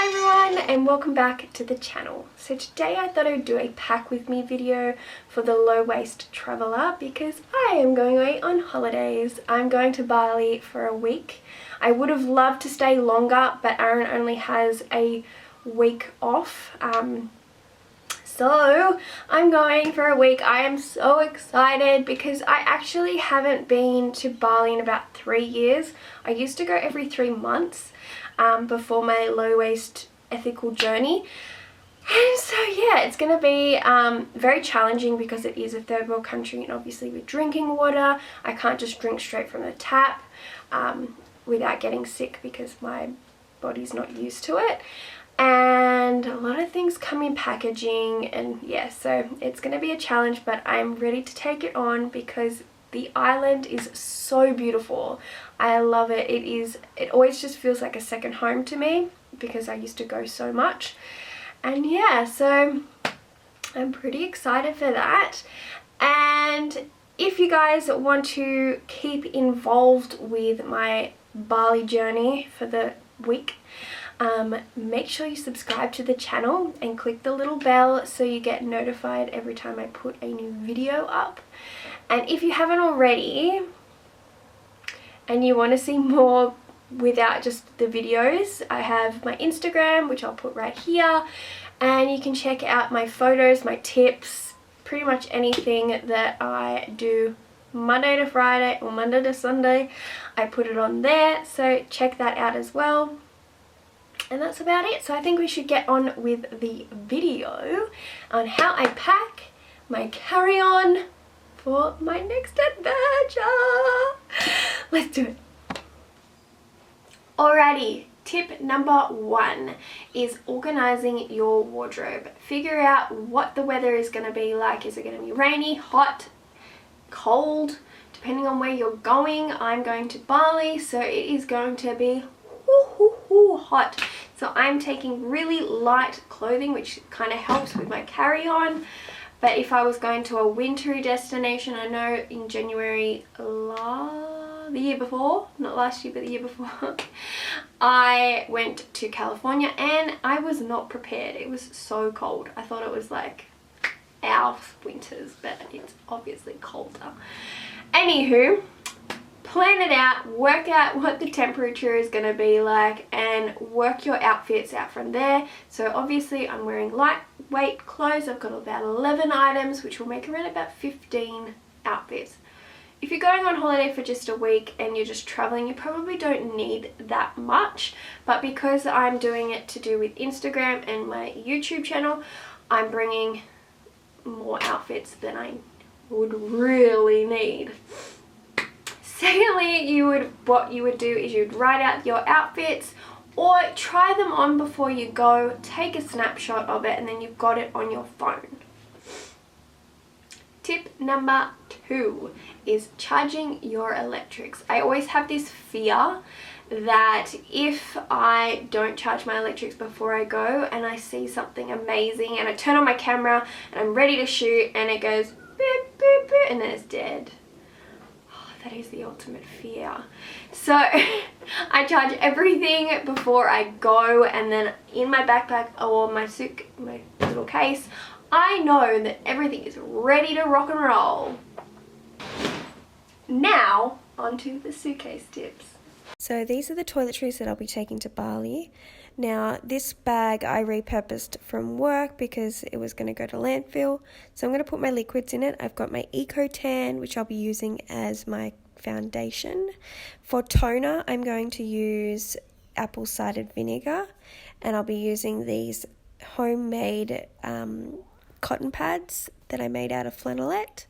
Hi everyone and welcome back to the channel. So today I thought I'd do a pack with me video for the low waste traveler because I am going away on holidays. I'm going to Bali for a week. I would have loved to stay longer, but Aaron only has a week off. So I'm going for a week. I am so excited because I actually haven't been to Bali in about 3 years. I used to go every 3 months before my low waste ethical journey. And so yeah, it's going to be very challenging because it is a third world country, and obviously with drinking water, I can't just drink straight from the tap without getting sick because my body's not used to it. And a lot of things come in packaging, and yeah, so it's going to be a challenge, but I'm ready to take it on because the island is so beautiful. I love it. It always just feels like a second home to me because I used to go so much. And yeah, so I'm pretty excited for that. And if you guys want to keep involved with my Bali journey for the week, make sure you subscribe to the channel and click the little bell so you get notified every time I put a new video up. And if you haven't already and you want to see more without just the videos, I have my Instagram, which I'll put right here, and you can check out my photos, my tips, pretty much anything that I do Monday to Friday or Monday to Sunday. I put it on there, so check that out as well. And that's about it. So I think we should get on with the video on how I pack my carry-on for my next adventure. Let's do it. Alrighty, tip number 1 is organizing your wardrobe. Figure out what the weather is going to be like. Is it going to be rainy, hot, cold? Depending on where you're going. I'm going to Bali, so it is going to be hot. So I'm taking really light clothing, which kind of helps with my carry-on. But if I was going to a wintry destination, I know in January the year before, not last year but the year before, I went to California and I was not prepared. It was so cold. I thought it was like our winters, but it's obviously colder. Anywho, plan it out, work out what the temperature is going to be like, and work your outfits out from there. So obviously I'm wearing lightweight clothes. I've got about 11 items, which will make around about 15 outfits. If you're going on holiday for just a week and you're just traveling, you probably don't need that much. But because I'm doing it to do with Instagram and my YouTube channel, I'm bringing more outfits than I would really need. Secondly, what you would do is you'd write out your outfits or try them on before you go, take a snapshot of it, and then you've got it on your phone. Tip number 2 is charging your electrics. I always have this fear that if I don't charge my electrics before I go and I see something amazing and I turn on my camera and I'm ready to shoot and it goes beep, beep, beep, and then it's dead. That is the ultimate fear. So I charge everything before I go, and then in my backpack or my little case, I know that everything is ready to rock and roll. Now onto the suitcase tips. So these are the toiletries that I'll be taking to Bali. Now this bag I repurposed from work because it was going to go to landfill. So I'm going to put my liquids in it. I've got my Eco Tan, which I'll be using as my foundation. For toner, I'm going to use apple cider vinegar, and I'll be using these homemade cotton pads that I made out of flannelette.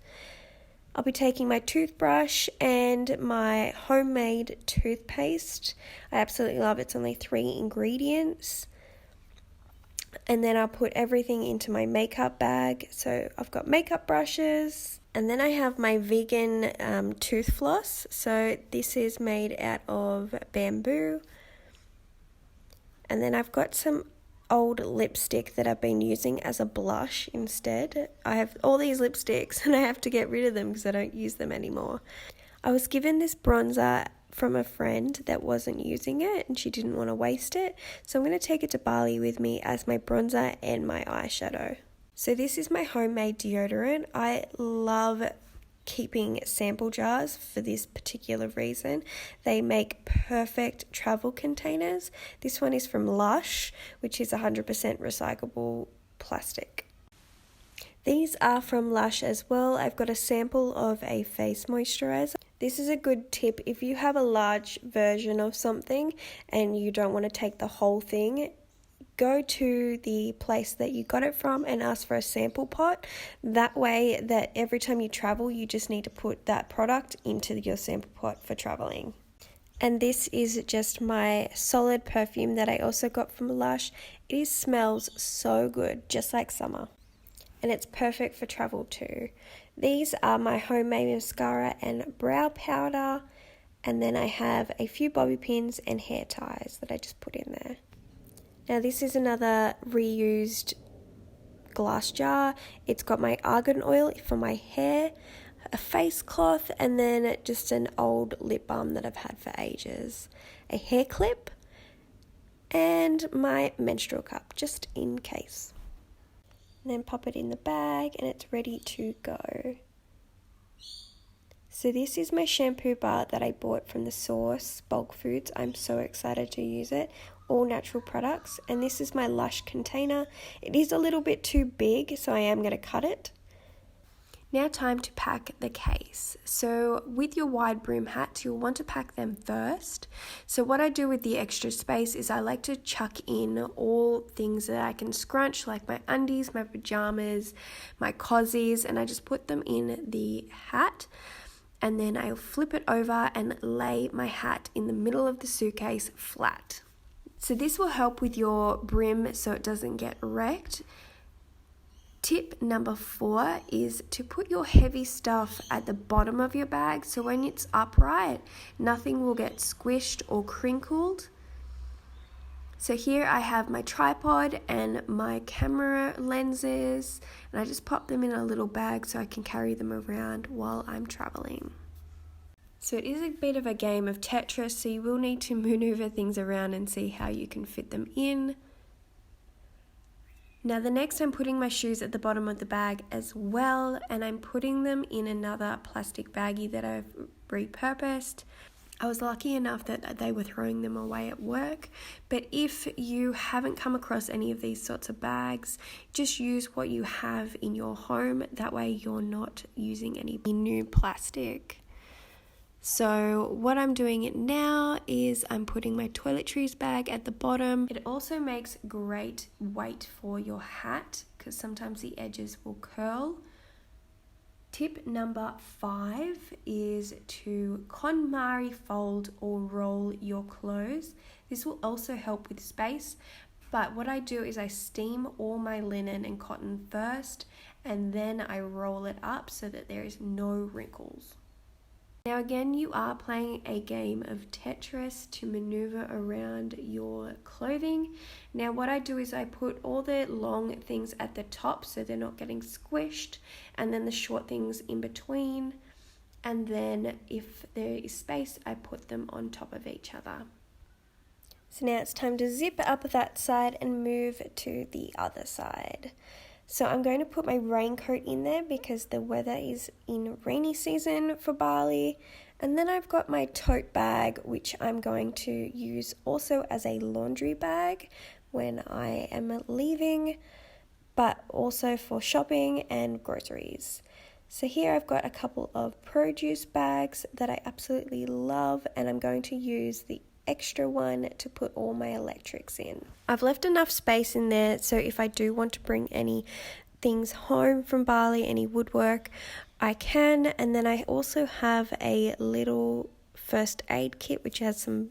I'll be taking my toothbrush and my homemade toothpaste. I absolutely love it. It's only 3 ingredients. And then I'll put everything into my makeup bag. So I've got makeup brushes. And then I have my vegan tooth floss. So this is made out of bamboo. And then I've got some old lipstick that I've been using as a blush instead. I have all these lipsticks and I have to get rid of them because I don't use them anymore. I was given this bronzer from a friend that wasn't using it and she didn't want to waste it. So I'm going to take it to Bali with me as my bronzer and my eyeshadow. So this is my homemade deodorant. I love keeping sample jars for this particular reason. They make perfect travel containers. This one is from Lush, which is 100% recyclable plastic. These are from Lush as well. I've got a sample of a face moisturizer. This is a good tip if you have a large version of something and you don't want to take the whole thing. Go to the place that you got it from and ask for a sample pot. That way that every time you travel, you just need to put that product into your sample pot for traveling. And this is just my solid perfume that I also got from Lush. It smells so good, just like summer. And it's perfect for travel too. These are my homemade mascara and brow powder. And then I have a few bobby pins and hair ties that I just put in there. Now this is another reused glass jar. It's got my argan oil for my hair, a face cloth, and then just an old lip balm that I've had for ages. A hair clip, and my menstrual cup, just in case. And then pop it in the bag and it's ready to go. So this is my shampoo bar that I bought from the Source Bulk Foods. I'm so excited to use it. All natural products. And this is my Lush container. It is a little bit too big, so I am going to cut it. Now time to pack the case. So with your wide brim hats, you'll want to pack them first. So what I do with the extra space is I like to chuck in all things that I can scrunch, like my undies, my pajamas, my cozies, and I just put them in the hat. And then I'll flip it over and lay my hat in the middle of the suitcase flat. So this will help with your brim so it doesn't get wrecked. Tip number 4 is to put your heavy stuff at the bottom of your bag so when it's upright, nothing will get squished or crinkled. So here I have my tripod and my camera lenses, and I just pop them in a little bag so I can carry them around while I'm traveling. So it is a bit of a game of Tetris, so you will need to maneuver things around and see how you can fit them in. Now the next I'm putting my shoes at the bottom of the bag as well, and I'm putting them in another plastic baggie that I've repurposed. I was lucky enough that they were throwing them away at work, but if you haven't come across any of these sorts of bags, just use what you have in your home. That way you're not using any new plastic. So what I'm doing now is I'm putting my toiletries bag at the bottom. It also makes great weight for your hat because sometimes the edges will curl. Tip number 5 is to KonMari fold or roll your clothes. This will also help with space, but what I do is I steam all my linen and cotton first and then I roll it up so that there is no wrinkles. Now again, you are playing a game of Tetris to maneuver around your clothing. Now what I do is I put all the long things at the top so they're not getting squished, and then the short things in between, and then if there is space I put them on top of each other. So now it's time to zip up that side and move to the other side. So I'm going to put my raincoat in there because the weather is in rainy season for Bali. And then I've got my tote bag, which I'm going to use also as a laundry bag when I am leaving, but also for shopping and groceries. So here I've got a couple of produce bags that I absolutely love, and I'm going to use the extra one to put all my electrics in. I've left enough space in there so if I do want to bring any things home from Bali, any woodwork, I can. And then I also have a little first aid kit which has some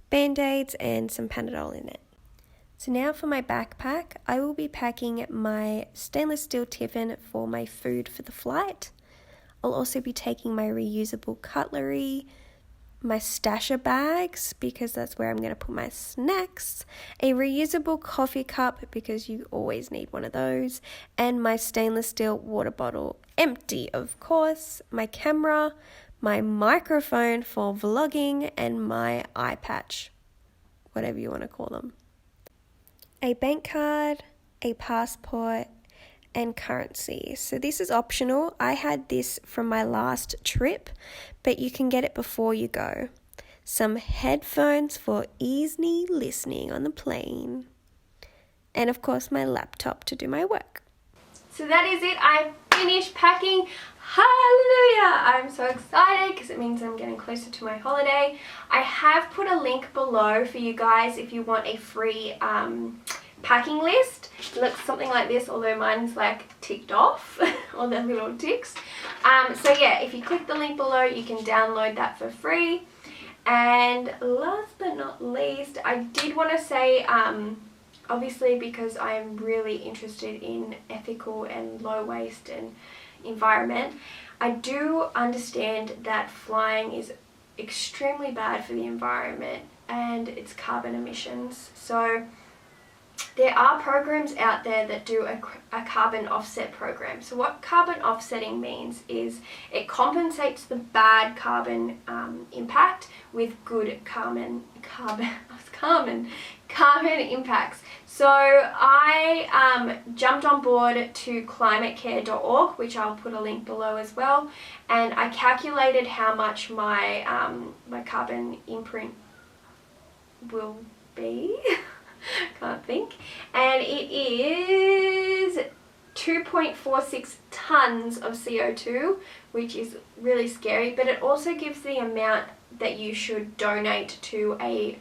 band-aids and some Panadol in it. So now for my backpack, I will be packing my stainless steel tiffin for my food for the flight. I'll also be taking my reusable cutlery, my stasher bags because that's where I'm going to put my snacks, a reusable coffee cup because you always need one of those, and my stainless steel water bottle, empty of course, my camera, my microphone for vlogging, and my eye patch, whatever you want to call them. A bank card, a passport, and currency. So this is optional. I had this from my last trip, but you can get it before you go. Some headphones for easy listening on the plane. And of course my laptop to do my work. So that is it. I finished packing. Hallelujah! I'm so excited because it means I'm getting closer to my holiday. I have put a link below for you guys if you want a free packing list. It looks something like this, although mine's like ticked off, all the little ticks. So yeah, if you click the link below, you can download that for free. And last but not least, I did want to say, obviously because I am really interested in ethical and low waste and environment, I do understand that flying is extremely bad for the environment and its carbon emissions. So there are programs out there that do a carbon offset program. So what carbon offsetting means is it compensates the bad carbon impact with good carbon impacts. So I jumped on board to climatecare.org, which I'll put a link below as well, and I calculated how much my my carbon imprint will be. Can't think. And it is 2.46 tons of CO2, which is really scary, but it also gives the amount that you should donate to a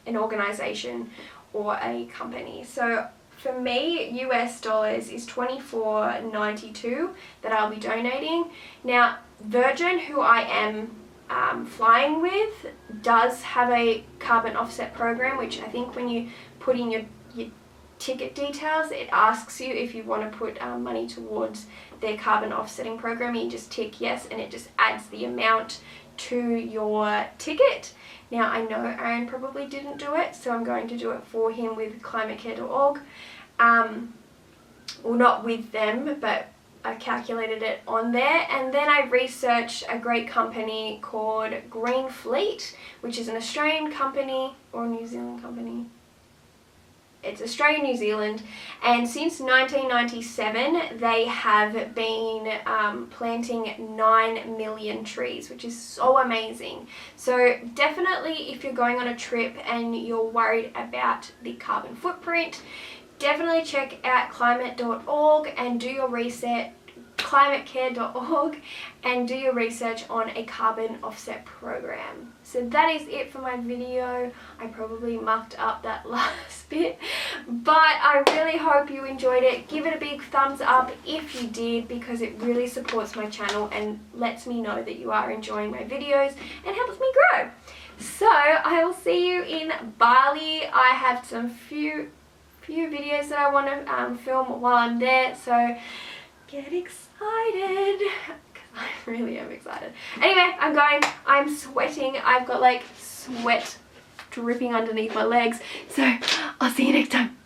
an organization or a company. So for me, US dollars is $24.92 that I'll be donating. Now, Virgin, who I am flying with, does have a carbon offset program, which I think when you put in your ticket details, it asks you if you want to put money towards their carbon offsetting program. You just tick yes, and it just adds the amount to your ticket. Now, I know Aaron probably didn't do it, so I'm going to do it for him with climatecare.org. Well, not with them, but I calculated it on there, and then I researched a great company called Green Fleet, which is an Australian company or New Zealand company. It's Australia, New Zealand, and since 1997 they have been planting 9 million trees, which is so amazing. So definitely, if you're going on a trip and you're worried about the carbon footprint, definitely check out climate.org and do your research, climatecare.org, and do your research on a carbon offset program. So that is it for my video. I probably mucked up that last bit, but I really hope you enjoyed it. Give it a big thumbs up if you did, because it really supports my channel and lets me know that you are enjoying my videos and helps me grow. So I will see you in Bali. I have some few videos that I want to film while I'm there, so get excited, because I really am excited. Anyway, I'm going. I'm sweating. I've got like sweat dripping underneath my legs, so I'll see you next time.